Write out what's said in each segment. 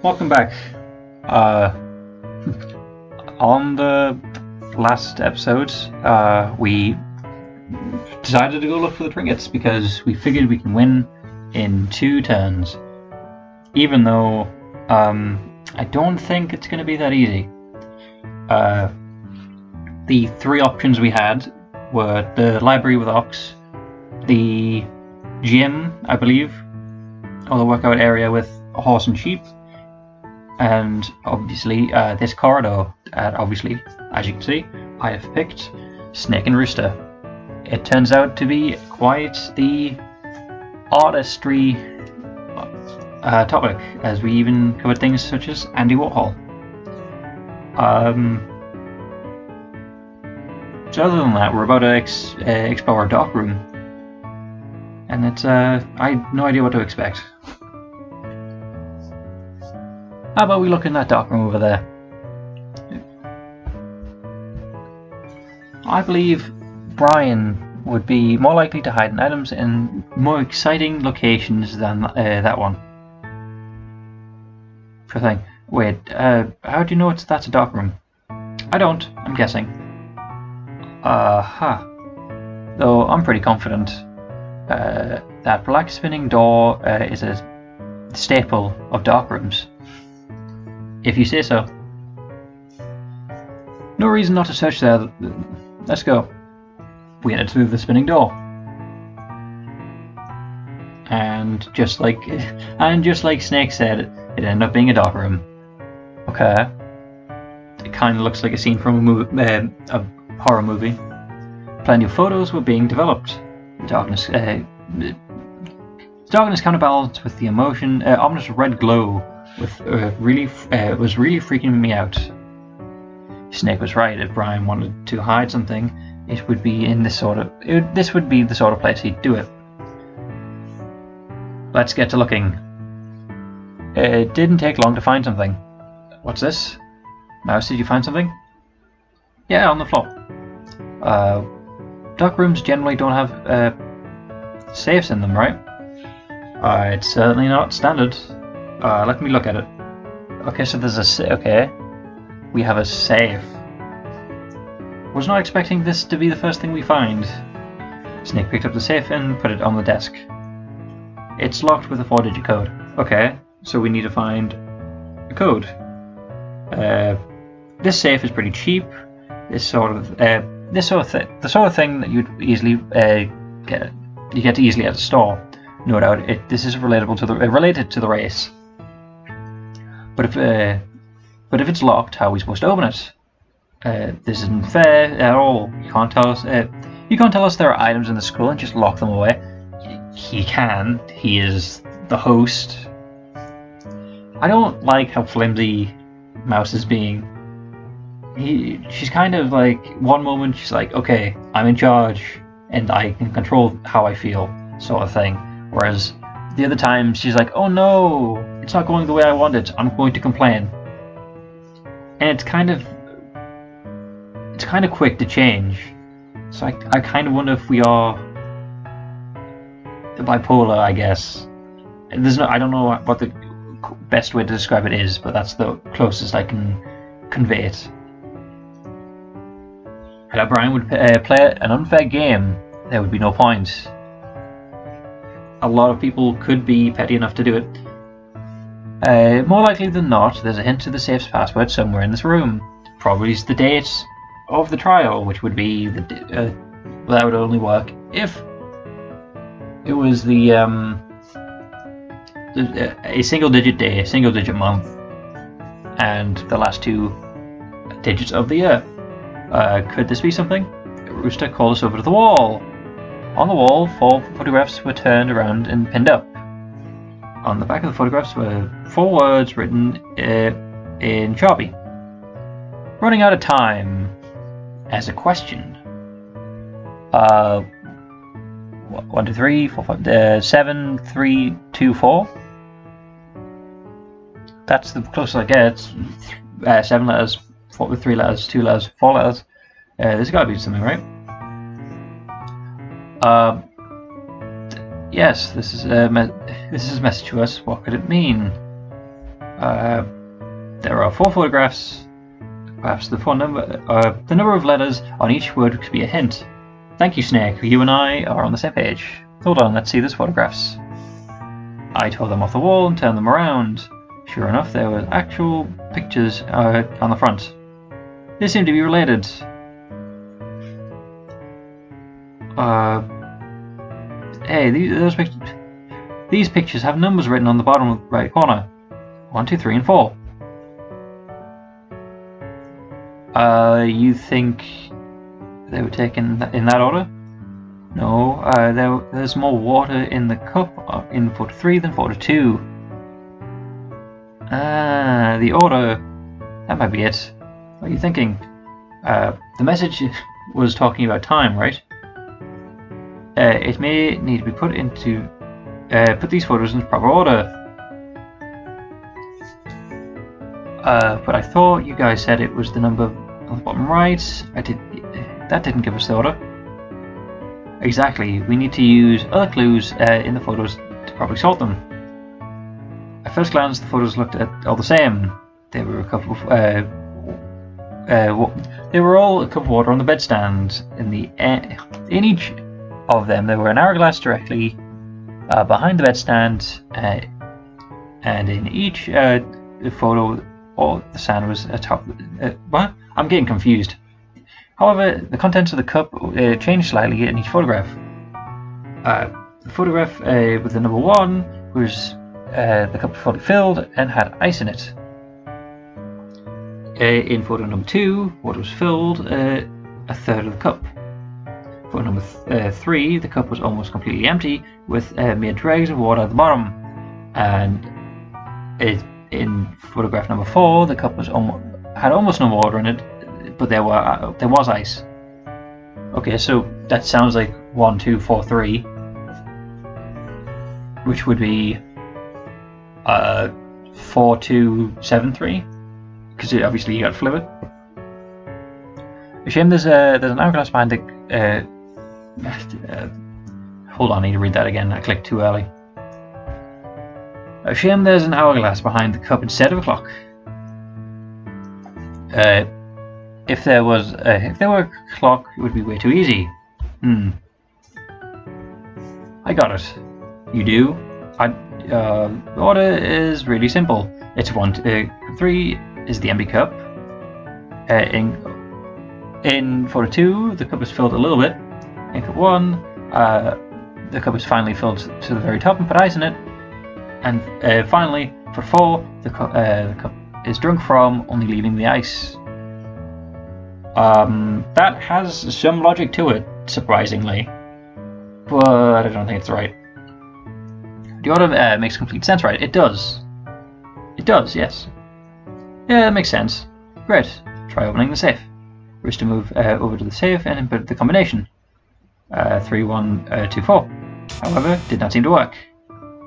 Welcome back. Uh, on the last episode, we decided to go look for the trinkets because we figured we can win in 2 turns. Even though I don't think it's going to be that easy. The 3 options we had were the library with Ox, the gym, I believe, or the workout area with a horse and sheep, and obviously this corridor. Obviously, as you can see, I have picked Snake and Rooster. It turns out to be quite the artistry topic, as we even covered things such as Andy Warhol. So other than that, we're about to explore a dark room, and it's I had no idea what to expect. How about we look in that dark room over there? I believe Brian would be more likely to hide items in more exciting locations than that one. Sure thing. Wait, how do you know that's a dark room? I don't, I'm guessing. Though I'm pretty confident that black spinning door is a staple of dark rooms. If you say so. No reason not to search there. Let's go. We headed through the spinning door. And just like Snake said, it ended up being a dark room. Okay. It kind of looks like a scene from a movie, a horror movie. Plenty of photos were being developed. Darkness counterbalanced with the ominous red glow. Was really freaking me out. Snake was right. If Brian wanted to hide something, it would be in this would be the sort of place he'd do it. Let's get to looking. It didn't take long to find something. What's this? Mouse, did you find something? Yeah, on the floor. Dark rooms generally don't have safes in them, right? It's certainly not standard. Let me look at it. Okay, so there's we have a safe. Was not expecting this to be the first thing we find. Snake picked up the safe and put it on the desk. It's locked with a 4-digit code. Okay, so we need to find a code. This safe is pretty cheap. The sort of thing that you'd easily get easily at a store. No doubt, this is related to the race. But if it's locked, how are we supposed to open it? This isn't fair at all. You can't tell us. You can't tell us there are items in the school and just lock them away. He can. He is the host. I don't like how flimsy Mouse is being. She's kind of like, one moment she's like, okay, I'm in charge and I can control how I feel, sort of thing. Whereas the other time she's like, oh no, it's not going the way I want it, I'm going to complain. And it's kind of quick to change. So I kind of wonder if we are bipolar, I guess. I don't know what the best way to describe it is, but that's the closest I can convey it. If Brian would play an unfair game, there would be no point. A lot of people could be petty enough to do it. More likely than not, there's a hint to the safe's password somewhere in this room. Probably is the date of the trial, which would be that would only work if it was a single-digit day, single-digit month, and the last 2 digits of the year. Could this be something? Rooster called us over to the wall. On the wall, 4 photographs were turned around and pinned up. On the back of the photographs were 4 words written in Sharpie. Running out of time. As a question. 1, 2, 3, 4, 5, 7, 3, 2, 4. That's the closest I get. 7 letters, 3 letters, 2 letters, 4 letters. There's got to be something, right? Yes, this is a message to us. What could it mean? There are 4 photographs. Perhaps the number of letters on each word could be a hint. Thank you, Snake. You and I are on the same page. Hold on, let's see these photographs. I tore them off the wall and turned them around. Sure enough, there were actual pictures on the front. They seem to be related. Hey, these pictures have numbers written on the bottom right corner. 1, 2, 3, and 4. You think they were taken in that order? No, there's more water in the cup in photo 3 than photo 2. The order. That might be it. What are you thinking? The message was talking about time, right? It may need to be put these photos into proper order. But I thought you guys said it was the number on the bottom right. That didn't give us the order. Exactly. We need to use other clues in the photos to properly sort them. At first glance, the photos looked all the same. There were they were all a cup of water on the bedstand. In each of them, there were an hourglass directly behind the bedstand, and in each photo, the sand was atop. What? I'm getting confused. However, the contents of the cup changed slightly in each photograph. The photograph with the number 1 was the cup was fully filled and had ice in it. In photo number 2, water was filled a third of the cup. Photo number 3, the cup was almost completely empty with mere dregs of water at the bottom. And in photograph number 4, the cup was had almost no water in it, but there was ice. Okay, so that sounds like 1, 2, 4, 3, which would be 4, 2, 7, 3, because obviously you got to flip it. A shame there's an hourglass behind the. Hold on, I need to read that again. I clicked too early. A shame there's an hourglass behind the cup instead of a clock. If there were a clock, it would be way too easy. I got it. You do? The order is really simple. It's 1, 3 is the empty cup. In photo 2, the cup is filled a little bit. In cup 1, the cup is finally filled to the very top and put ice in it. And finally, for 4, the cup is drunk from only leaving the ice. That has some logic to it, surprisingly, but I don't think it's right. The order makes complete sense, right? It does. It does, yes. Yeah, that makes sense. Great. Try opening the safe. Wish to move over to the safe and input the combination. 3, 1, 2, 4. However, did not seem to work.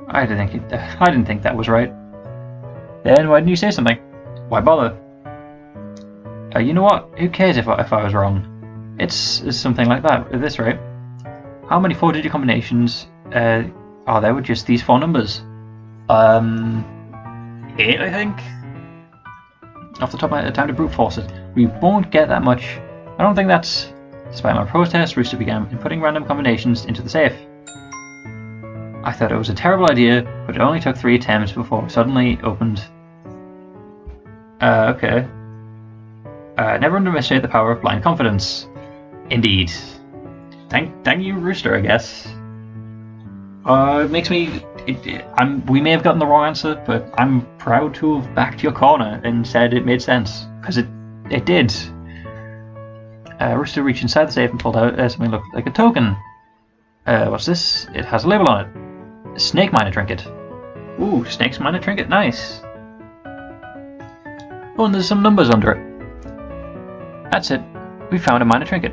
I didn't think that was right. Then why didn't you say something? Why bother? You know what? Who cares if I was wrong? It's something like that. This, right? How many 4-digit combinations are there with just these 4 numbers? 8, I think. Off the top of my head, time to brute force it. We won't get that much. I don't think that's. Despite my protest, Rooster began inputting random combinations into the safe. I thought it was a terrible idea, but it only took 3 attempts before it suddenly opened. Okay. Never underestimate the power of blind confidence. Indeed. Thank you, Rooster, I guess. It makes me... we may have gotten the wrong answer, but I'm proud to have backed your corner and said it made sense. Because it did. Rooster reached inside the safe and pulled out something that looked like a token. What's this? It has a label on it. Snake miner trinket. Ooh, snake's miner trinket, nice. Oh, and there's some numbers under it. That's it. We found a miner trinket.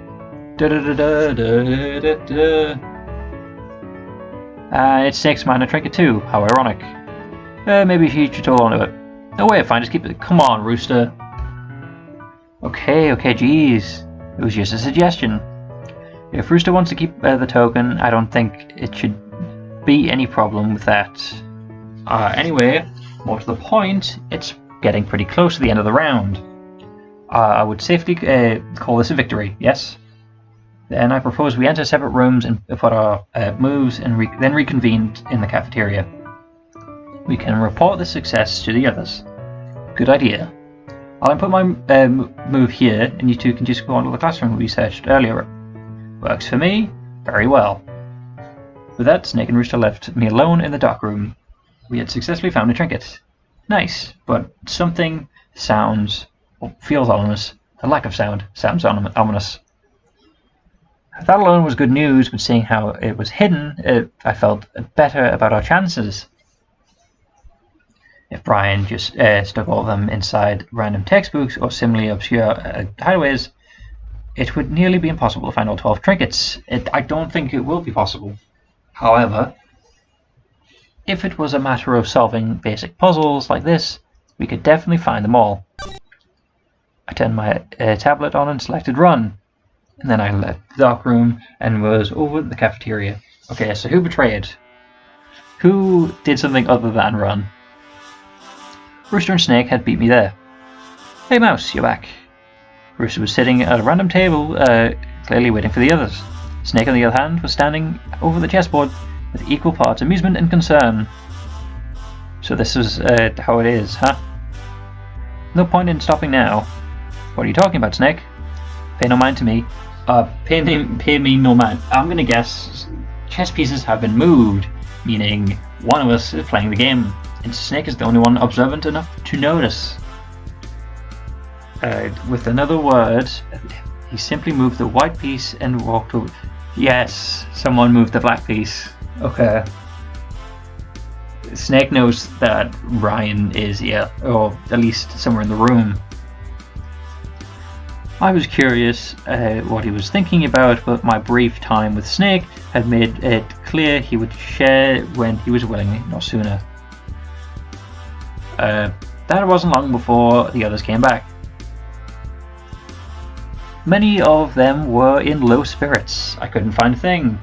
It's snake's miner trinket too. How ironic. Maybe he should hold on to it. No way, fine, just keep it. Come on, Rooster. Okay, jeez. It was just a suggestion. If Rooster wants to keep the token, I don't think it should be any problem with that. Anyway, More to the point, it's getting pretty close to the end of the round. I would safely call this a victory, yes? Then I propose we enter separate rooms and put our moves and then reconvene in the cafeteria. We can report the success to the others. Good idea. I'll input my move here, and you two can just go on to the classroom we searched earlier. Works for me. Very well. With that, Snake and Rooster left me alone in the dark room. We had successfully found a trinket. Nice, but something feels ominous. The lack of sound sounds ominous. That alone was good news, but seeing how it was hidden, I felt better about our chances. If Brian just stuck all of them inside random textbooks or similarly obscure hideaways, it would nearly be impossible to find all 12 trinkets. I don't think it will be possible. However, if it was a matter of solving basic puzzles like this, we could definitely find them all. I turned my tablet on and selected Run. And then I left the dark room and was over the cafeteria. Okay, so who betrayed? Who did something other than run? Rooster and Snake had beat me there. Hey Mouse, you're back. Rooster was sitting at a random table, clearly waiting for the others. Snake, on the other hand, was standing over the chessboard with equal parts amusement and concern. So this is how it is, huh? No point in stopping now. What are you talking about, Snake? Pay no mind to me. Pay me no mind. I'm gonna guess chess pieces have been moved, meaning one of us is playing the game, and Snake is the only one observant enough to notice. With another word, he simply moved the white piece and walked over. Yes, someone moved the black piece. Okay. Snake knows that Ryan is here, or at least somewhere in the room. I was curious what he was thinking about, but my brief time with Snake had made it clear he would share when he was willing, no sooner. That wasn't long before the others came back. Many of them were in low spirits. I couldn't find a thing.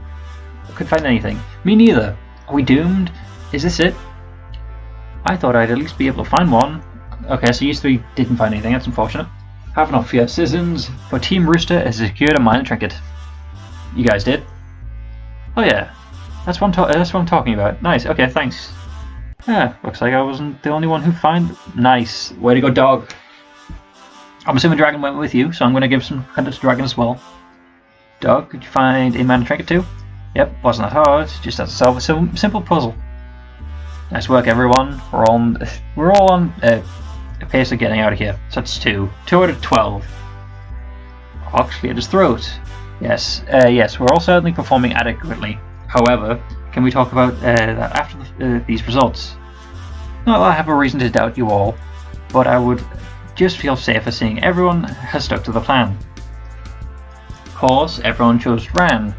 I couldn't find anything. Me neither. Are we doomed? Is this it? I thought I'd at least be able to find one. Okay, so you three didn't find anything. That's unfortunate. Have no fear, citizens, for Team Rooster has secured a minor trinket. You guys did? Oh yeah, that's what I'm talking about. Nice, okay, thanks. Yeah, looks like I wasn't the only one who found... Nice, way to go, dog. I'm assuming Dragon went with you, so I'm going to give some credit to Dragon as well. Dog, could you find a minor trinket too? Yep, wasn't that hard, just had to solve a simple puzzle. Nice work, everyone. We're all on a pace of getting out of here. So that's 2 out of 12. Ox cleared his throat. Yes, we're all certainly performing adequately. However, can we talk about that after these results? Not that I have a reason to doubt you all, but I would just feel safer seeing everyone has stuck to the plan. Of course, everyone chose Ran.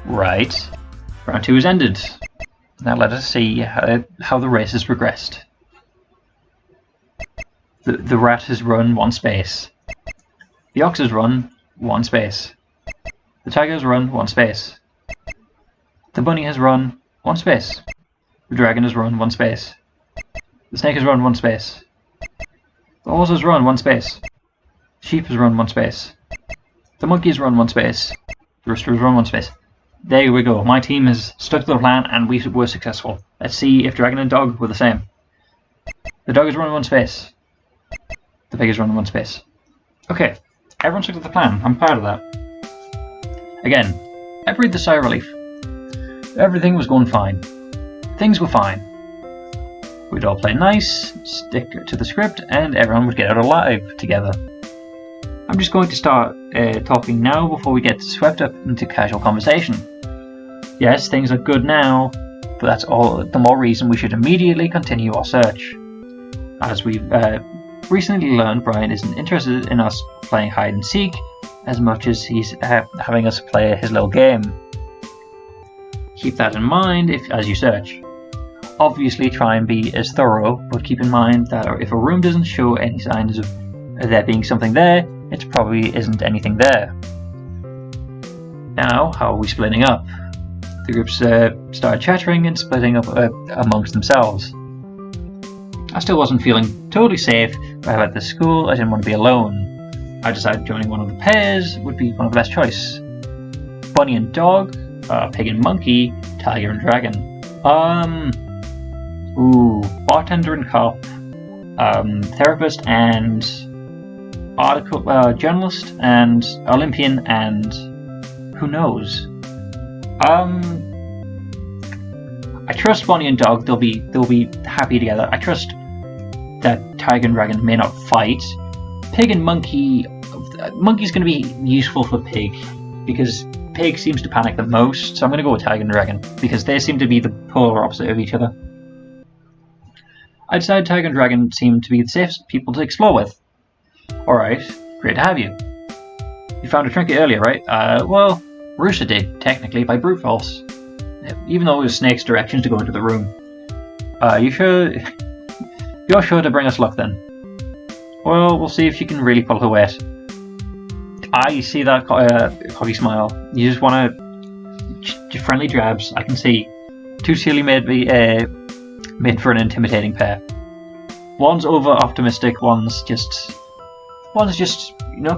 Right. Round 2 has ended. Now let us see how the race has progressed. The rat has run 1 space. The ox has run 1 space. The tiger has run 1 space. The bunny has run 1 space. The dragon has run 1 space. The snake has run 1 space. The horse has run 1 space. The sheep has run 1 space. The monkey has run 1 space. The rooster has run 1 space. There we go. My team has stuck to the plan and we were successful. Let's see if dragon and dog were the same. The dog has run 1 space. The pig has run 1 space. Okay, everyone stuck to the plan. I'm proud of that. Again, I breathed a sigh of relief. Everything was going fine. Things were fine. We'd all play nice, stick to the script, and everyone would get out alive together. I'm just going to start talking now before we get swept up into casual conversation. Yes, things are good now, but that's all the more reason we should immediately continue our search. As we've recently learned, Brian isn't interested in us playing hide and seek as much as he's having us play his little game. Keep that in mind as you search. Obviously try and be as thorough, but keep in mind that if a room doesn't show any signs of there being something there, it probably isn't anything there. Now, how are we splitting up? The groups started chattering and splitting up amongst themselves. I still wasn't feeling totally safe at the school. I didn't want to be alone. I decided joining one of the pairs would be one of the best choice. Bunny and dog, pig and monkey, tiger and dragon. Bartender and cop, therapist and article journalist and Olympian and who knows. I trust Bunny and dog. They'll be happy together. I trust that tiger and dragon may not fight. Pig and monkey. Monkey's going to be useful for pig because pig seems to panic the most. So I'm going to go with tiger and dragon because they seem to be the polar opposite of each other. I decided tiger and dragon seem to be the safest people to explore with. Alright, great to have you. You found a trinket earlier, right? Well, Rooster did, technically, by brute force. Even though it was Snake's directions to go into the room. You're sure to bring us luck then? Well, we'll see if you can really pull her weight. I see that cocky smile. You just want to friendly jabs. I can see. Too silly made for an intimidating pair. One's over optimistic. One's just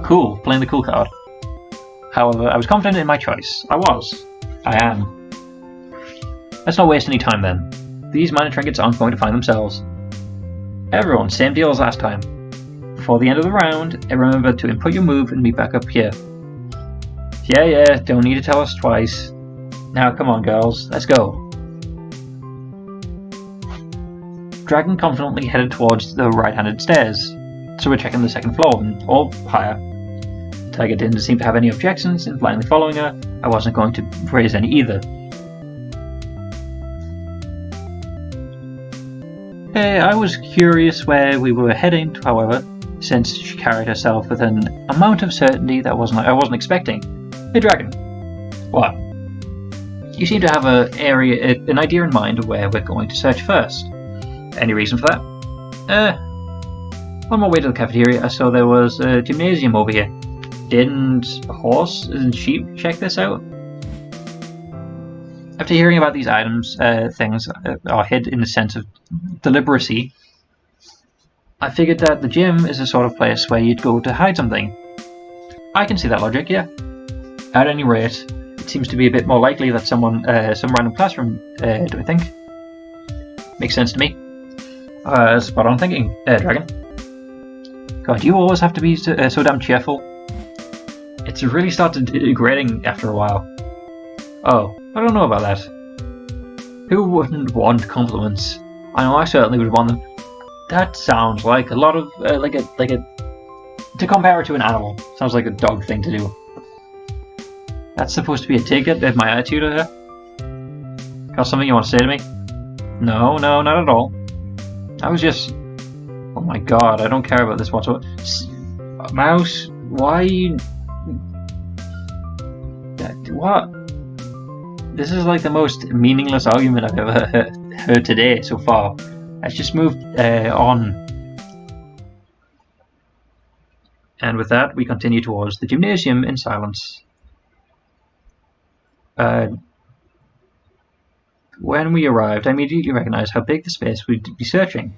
cool, playing the cool card. However, I was confident in my choice. I am. Let's not waste any time then. These minor trinkets aren't going to find themselves. Everyone, same deal as last time. Before the end of the round, remember to input your move and meet back up here. Yeah, don't need to tell us twice. Now come on girls, let's go. Dragon confidently headed towards the right-handed stairs, so we're checking the second floor, or higher. Tiger didn't seem to have any objections in blindly following her. I wasn't going to raise any either. I was curious where we were heading, however, since she carried herself with an amount of certainty that I wasn't expecting. Hey Dragon. What? You seem to have an idea in mind of where we're going to search first. Any reason for that? On my way to the cafeteria, I saw there was a gymnasium over here. Didn't a horse and sheep check this out? After hearing about these items, things are hid in the sense of deliberacy, I figured that the gym is the sort of place where you'd go to hide something. I can see that logic, yeah. At any rate, it seems to be a bit more likely that some random classroom, do I think? Makes sense to me. Spot on thinking, Dragon. God, you always have to be so damn cheerful. It's really started grating after a while. Oh, I don't know about that. Who wouldn't want compliments? I know I certainly would want them. That sounds like a lot of to compare it to an animal. Sounds like a dog thing to do. That's supposed to be a dig at my attitude of her? Got something you want to say to me? No, not at all. I was just... Oh my god, I don't care about this whatsoever. Mouse, why you... What? This is like the most meaningless argument I've ever heard today so far. Let's just move on. And with that, we continue towards the gymnasium in silence. When we arrived, I immediately recognized how big the space we'd be searching.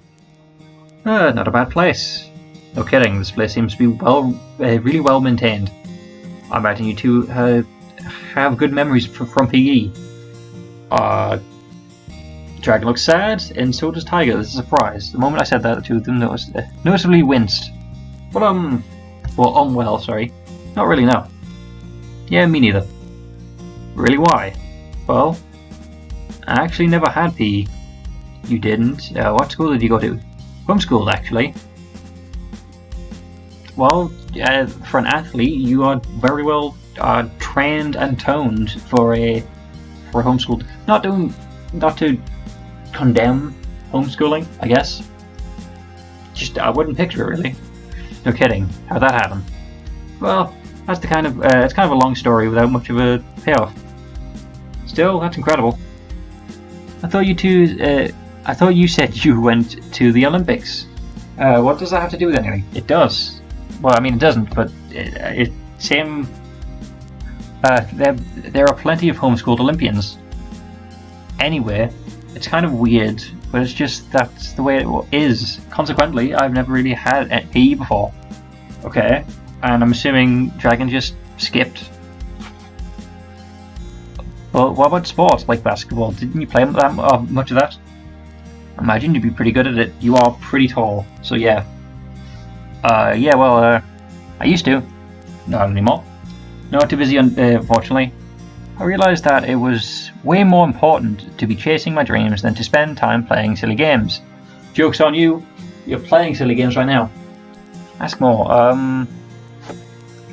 Not a bad place. No kidding, this place seems to be really well maintained. I imagine you two have good memories from PE. Dragon looks sad, and so does Tiger. This is a surprise. The moment I said that, the two of them noticeably winced. Unwell, sorry. Not really, no. Yeah, me neither. Really, why? Well, I actually never had PE. You didn't? What school did you go to? Homeschooled, actually. Well, for an athlete, you are very well trained and toned for a homeschooled. Not to condemn homeschooling, I guess. Just I wouldn't picture it really. No kidding. How'd that happen? Well, that's it's kind of a long story without much of a payoff. Still, that's incredible. I thought you said you went to the Olympics. What does that have to do with anything? It does. Well, I mean, it doesn't, but there are plenty of homeschooled Olympians. Anyway, it's kind of weird but it's just that's the way it is. Consequently, I've never really had PE before. Okay, and I'm assuming Dragon just skipped. But what about sports like basketball? Didn't you play that much of that? I imagine you'd be pretty good at it. You are pretty tall, so yeah. Yeah, well, I used to. Not anymore. Not too busy, unfortunately. I realised that it was way more important to be chasing my dreams than to spend time playing silly games. Joke's on you. You're playing silly games right now. Ask more.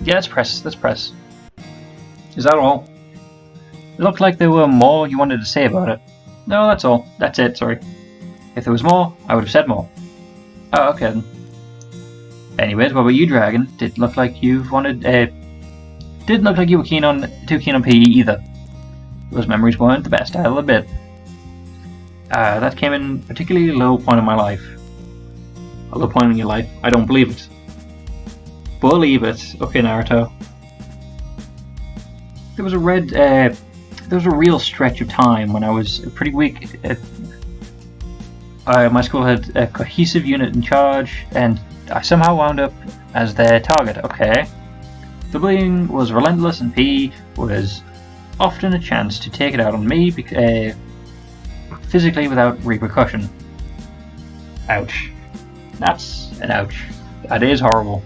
Yeah, let's press. Is that all? It looked like there were more you wanted to say about it. No, that's all. That's it, sorry. If there was more, I would have said more. Oh, okay then. Anyways, what about you, Dragon? Didn't look like you were too keen on PE either. Those memories weren't the best, I'll admit. That came in a particularly low point in my life. A low point in your life? I don't believe it. Believe it. Okay, Naruto. There was a real stretch of time when I was pretty weak. My school had a cohesive unit in charge, and I somehow wound up as their target. Okay. The bullying was relentless, and PE was often a chance to take it out on me physically without repercussion. Ouch. That's an ouch. That is horrible.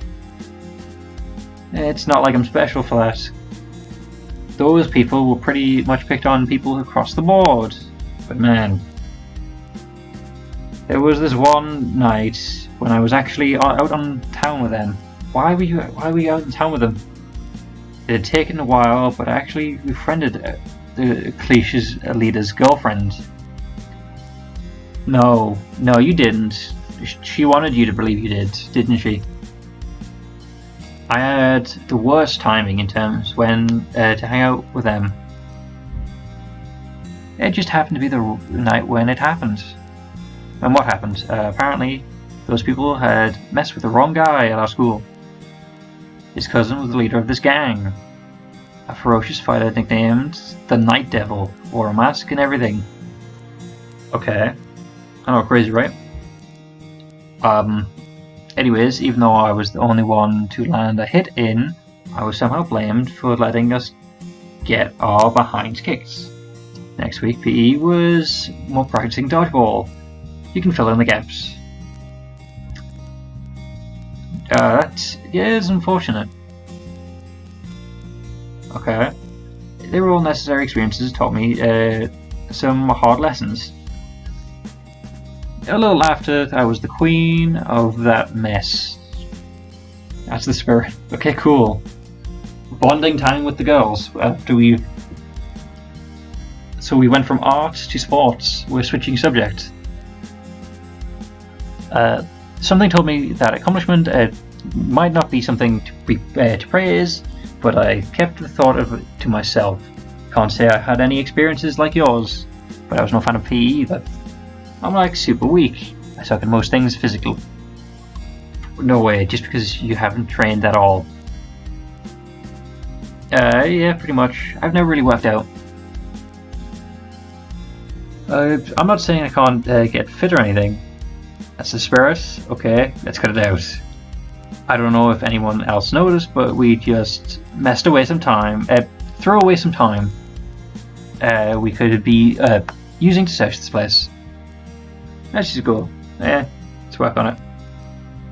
It's not like I'm special for that. Those people were pretty much picked on people across the board. But man, there was this one night when I was actually out on town with them. Why were you out in town with them? It had taken a while, but I actually befriended the Cliché's leader's girlfriend. No, you didn't. She wanted you to believe you did, didn't she? I had the worst timing in terms when to hang out with them. It just happened to be the night when it happened. And what happened? Apparently, those people had messed with the wrong guy at our school. His cousin was the leader of this gang. A ferocious fighter nicknamed the Night Devil, wore a mask and everything. Okay. I know, crazy, right? Anyways, even though I was the only one to land a hit in, I was somehow blamed for letting us get our behinds kicked. Next week, PE was more practicing dodgeball. You can fill in the gaps. That is unfortunate. Okay. They were all necessary experiences, taught me some hard lessons. A little after, I was the queen of that mess. That's the spirit. Okay, cool. Bonding time with the girls after So we went from art to sports. We're switching subject. Something told me that accomplishment might not be something to praise, but I kept the thought of it to myself. Can't say I had any experiences like yours, but I was no fan of PE either. I'm like super weak. I suck at most things physically. No way, just because you haven't trained at all. Yeah, pretty much. I've never really worked out. I'm not saying I can't get fit or anything. That's the spirit. Okay, let's cut it out. I don't know if anyone else noticed, but we just messed away some time. Throw away some time. We could be using to search this place. Let's just go. Let's work on it.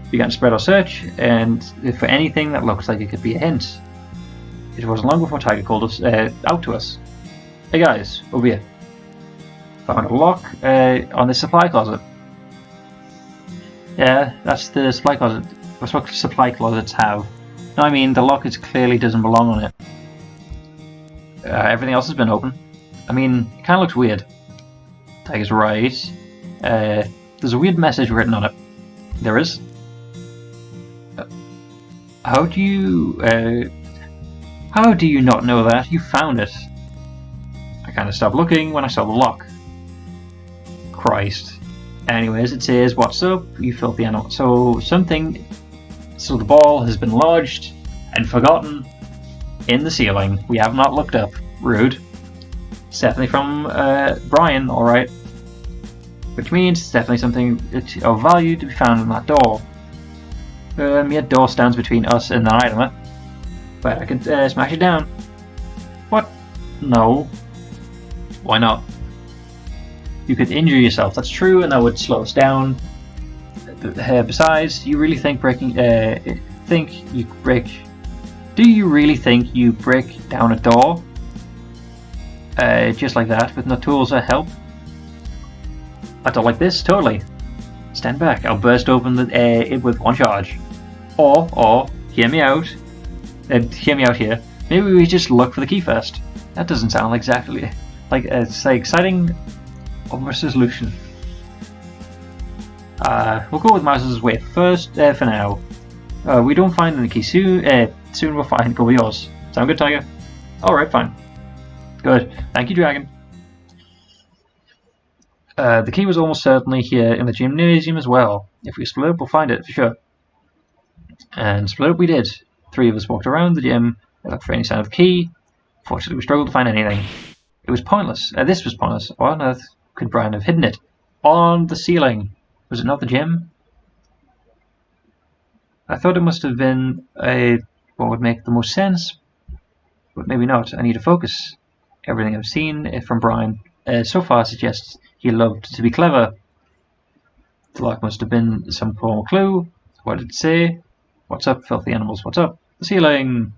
We began to spread our search, and for anything that looks like it could be a hint. It wasn't long before Tiger called us out to us. Hey guys, over here. Found a lock on the supply closet. Yeah, that's the supply closet. That's what supply closets have. No, I mean the lock clearly doesn't belong on it. Everything else has been open. I mean, it kind of looks weird. Tiger's right. There's a weird message written on it. There is. How do you not know that? You found it. I kind of stopped looking when I saw the lock. Christ. Anyways, it says, "What's up, you filthy animal?" So the ball has been lodged and forgotten in the ceiling. We have not looked up. Rude. It's definitely from Brian, alright. which means it's definitely something of value to be found in that door. Yet door stands between us and the item, but I can smash it down. What? No. Why not? You could injure yourself, that's true, and that would slow us down. Besides, you really think breaking... Do you really think you break down a door? Just like that, with no tools or help? I don't like this, totally. Stand back, I'll burst open it with one charge. Or, hear me out. Hear me out here. Maybe we just look for the key first. That doesn't sound exactly like exciting of a solution. We'll go with Mouse's way first for now. We don't find any key soon. Soon we'll find go with yours. Sound good, Tiger? Alright, fine. Good. Thank you, Dragon. The key was almost certainly here in the gymnasium as well. If we split up, we'll find it for sure. And split up we did. 3 of us walked around the gym and looked for any sign of the key. Fortunately, we struggled to find anything. It was pointless. This was pointless. Why on earth could Brian have hidden it? On the ceiling. Was it not the gym? I thought it must have been what would make the most sense, but maybe not. I need to focus. Everything I've seen from Brian so far suggests he loved to be clever. The lock must have been some form of clue. What did it say? What's up, filthy animals? What's up? The ceiling.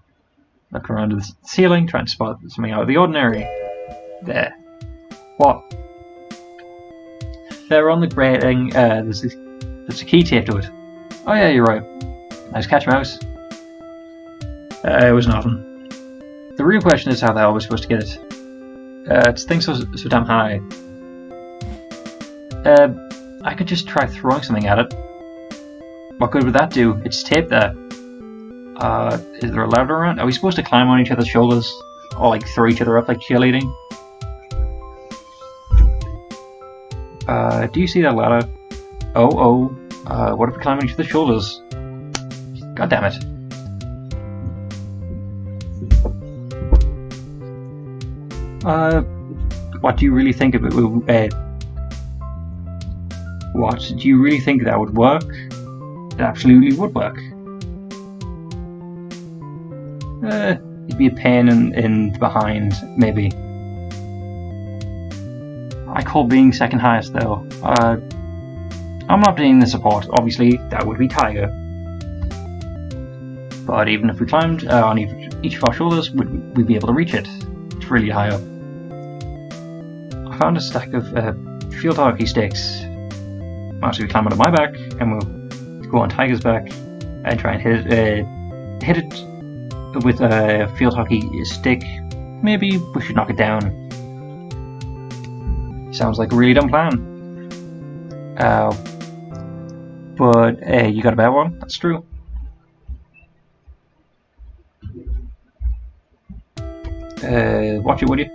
Look around the ceiling, trying to spot something out of the ordinary. There. What? There on the grating, there's a key taped to it. Oh yeah, you're right. Nice catch, Mouse. It was nothing. The real question is how the hell we're supposed to get it. This thing's so damn high. I could just try throwing something at it. What good would that do? It's taped there. Is there a ladder around? Are we supposed to climb on each other's shoulders? Or like throw each other up like cheerleading? Do you see that ladder? What if we climb on each other's shoulders? God damn it. What do you really think of it? What? Do you really think that would work? It absolutely would work. It'd be a pain in behind, maybe. I call being second highest though. I'm not being the support. Obviously, that would be Tiger. But even if we climbed on each of our shoulders, we'd be able to reach it. It's really high up. I found a stack of field hockey sticks. Actually, we climb onto my back, and we'll go on Tiger's back and try and hit it with a field hockey stick. Maybe we should knock it down. Sounds like a really dumb plan. But you got a better one? That's true. Watch it, would you?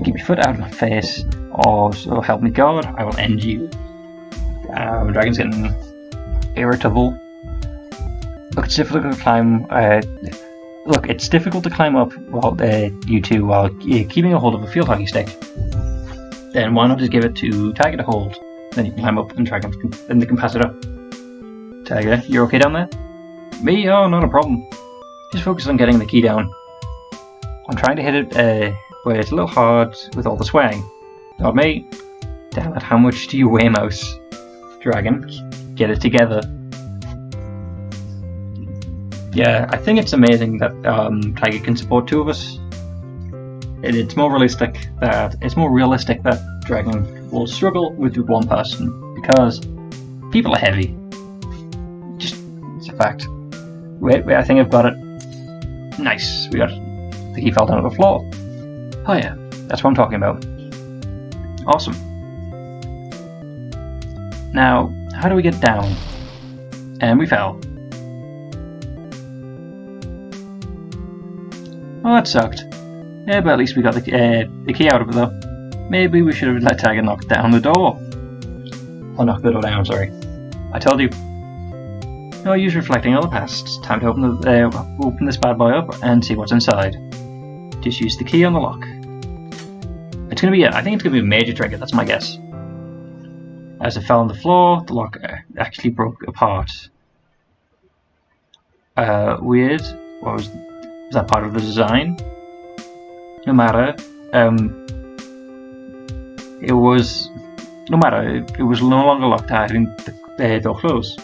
Keep your foot out of my face, or so help me God, I will end you. The dragon's getting irritable. Look, it's difficult to climb. It's difficult to climb up while you two while keeping a hold of a field hockey stick. Then why not just give it to Tiger to hold? Then you can climb up and then they can pass it up. Tiger, you're okay down there? Me? Oh, not a problem. Just focus on getting the key down. I'm trying to hit it where it's a little hard with all the swaying. Not me. Damn it, how much do you weigh, Mouse? Dragon, get it together. Yeah, I think it's amazing that Tiger can support 2 of us. It's more realistic that Dragon will struggle with 1 person because people are heavy. It's a fact. Wait, I think I've got it. Nice, we got it. The key fell down to the floor. Oh yeah, that's what I'm talking about. Awesome. Now, how do we get down? And we fell. Oh, that sucked. Yeah, but at least we got the key out of it though. Maybe we should have let Tiger knock down the door. Or knock the door down, sorry. I told you. No use reflecting on the past. Time to open this bad boy up and see what's inside. Just use the key on the lock. It's gonna be I think it's gonna be a major trigger, that's my guess. As it fell on the floor, the lock actually broke apart. Weird. What was that part of the design? No matter. It was no longer locked out, having the door closed,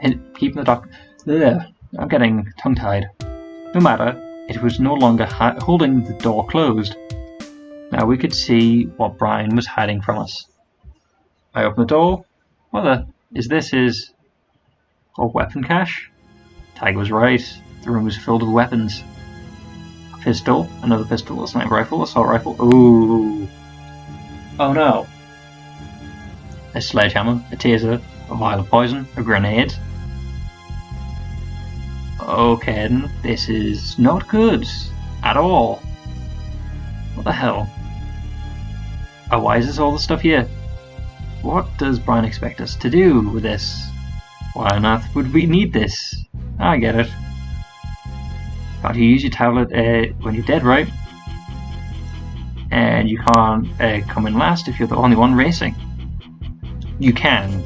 and keeping the door. I'm getting tongue-tied. No matter, it was no longer holding the door closed. Now we could see what Brian was hiding from us. I opened the door. What the? Is this his weapon cache? Tiger was right. The room was filled with weapons. A pistol, another pistol, a sniper rifle, assault rifle. Ooh. Oh no. A sledgehammer, a taser, a vial of poison, a grenade. Okay then, this is not good at all. What the hell? Oh, why is this all the stuff here? What does Brian expect us to do with this? Why on earth would we need this? I get it. But you use your tablet when you're dead, right? And you can't come in last if you're the only one racing. You can.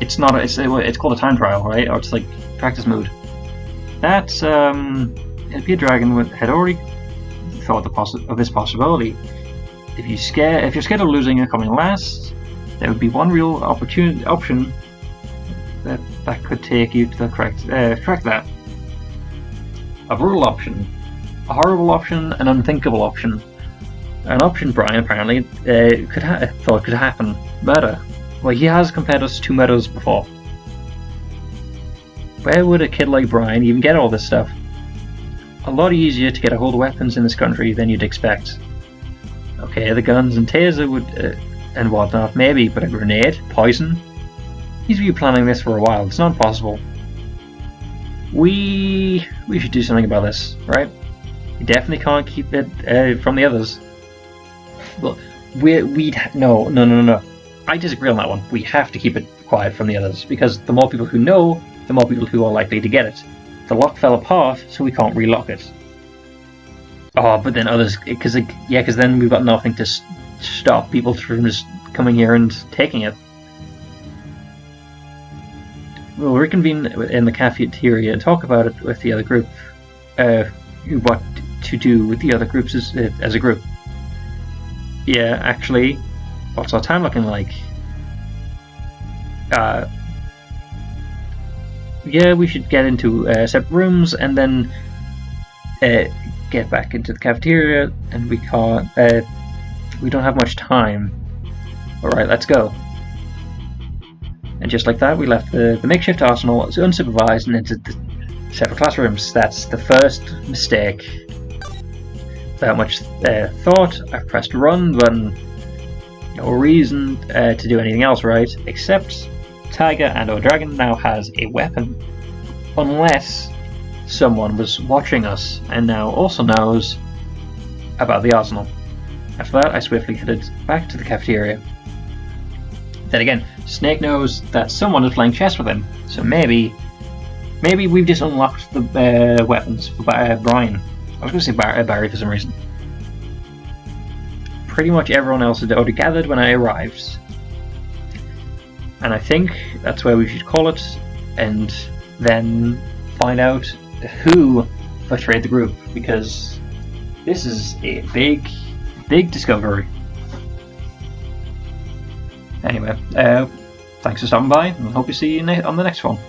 It's not. It's called a time trial, right? Or it's like practice mode. That's Hippie Dragon had already thought of this possibility. If you're scared of losing or coming last, there would be one real option that could take you to the correct that. A brutal option, a horrible option, an unthinkable option. An option Brian apparently thought could happen. Murder. Well, he has compared us to murders before. Where would a kid like Brian even get all this stuff? A lot easier to get a hold of weapons in this country than you'd expect. Okay, the guns and taser would and whatnot, maybe, but a grenade, poison. He's been planning this for a while. It's not possible. We should do something about this, right? We definitely can't keep it from the others. Well, no. I disagree on that one. We have to keep it quiet from the others, because the more people who know, the more people who are likely to get it. The lock fell apart, so we can't relock it. Oh, but then others, because then we've got nothing to stop people from just coming here and taking it. We'll reconvene in the cafeteria and talk about it with the other group. What to do with the other groups as a group. Yeah, actually, what's our time looking like? Yeah, we should get into separate rooms and then get back into the cafeteria, and we can't. We don't have much time. Alright, let's go. And just like that, we left the makeshift arsenal unsupervised and entered the separate classrooms. That's the first mistake. Without much thought, I pressed run button. No reason to do anything else, right? Except Tiger and our dragon now has a weapon. Unless someone was watching us and now also knows about the arsenal. After that, I swiftly headed back to the cafeteria. Then again, Snake knows that someone is playing chess with him, so maybe we've just unlocked the weapons for Brian. I was going to say Barry for some reason. Pretty much everyone else had already gathered when I arrived. And I think that's where we should call it, and then find out who betrayed the group, because this is a big discovery. Anyway, thanks for stopping by, and I hope you see you on the next one.